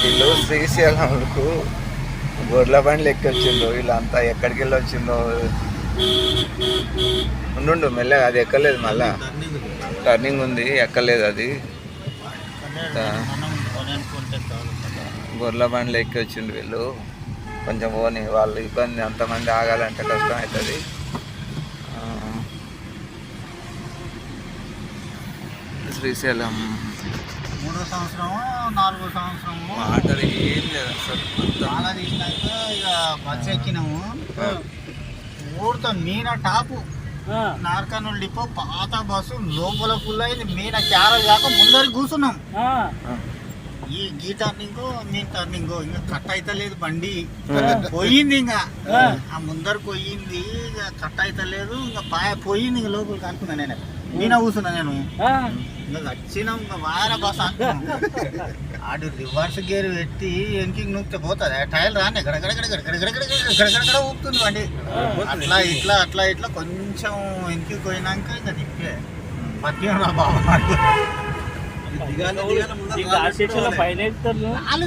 వీళ్ళు శ్రీశైలంకు గొర్రెల బండ్లు ఎక్కి వచ్చిండ్రు. వీళ్ళంతా ఎక్కడికి వెళ్ళి వచ్చిందో ఉండు మెల్లగా, అది ఎక్కలేదు, మళ్ళా టర్నింగ్ ఉంది, ఎక్కలేదు అది. గొర్రెల బండ్లు ఎక్కి వచ్చిండు వీళ్ళు. కొంచెం పోని వాళ్ళు ఇబ్బంది, అంతమంది ఆగాలంటే కష్టం అవుతుంది. శ్రీశైలం 3వ సంవత్సరము 4వ సంవత్సరము వాటర్ ఏం లేదు అసలు. చాలా తీసినాక ఇక బస్సు ఎక్కినాము. ఊరితో మీన టాపు నార్కర్నూలు డిపో పాత బస్సు లోపల ఫుల్ అయింది. మీన క్యారల్ కాక ముందరికి కూర్చున్నాం. ఈ గీ టర్నింగ్ మీన్ టర్నింగ్ ఇంకా కట్ అయితే లేదు, బండి పోయింది. ఇంకా ఆ ముందర పోయింది, ఇక కట్ అయితే లేదు, ఇంకా పోయింది. ఇంకా లోపలికి అనుకున్నా నేను, మీన కూర్చున్నా నేను. ఇంకా వచ్చినాం, ఇంకా వార బస్ అనుకున్నాం. ఆడు రివర్స్ గేర్ పెట్టి వెనక్కి నూపితే పోతుంది, టైర్ రాని గడగడ ఊపుతుంది బండి. అట్లా ఇట్లా అట్లా ఇట్లా కొంచెం వెనక్కి పోయినాక ఇంకా తిప్పే పత్తి బాబా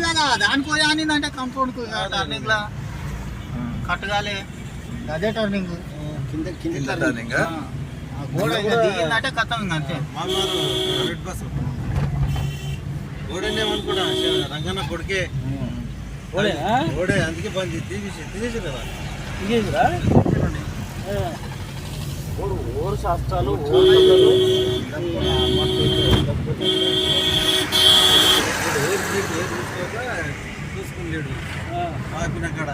కదా దాని పోయానిందంటే కంపౌండ్ టర్నింగ్ లా కట్టగాలి. అదే టర్నింగ్ కింద టర్నింగ్ గోడ దిగిందంటే కథం అంతే. గోడనేమనుకోడా రంగన్న కొడుకే గోడే, అందుకే బంద్ తీసేసి కదా. ఓరు శాస్త్రాలు చూసుకుని లేడు ఆపిన కాడ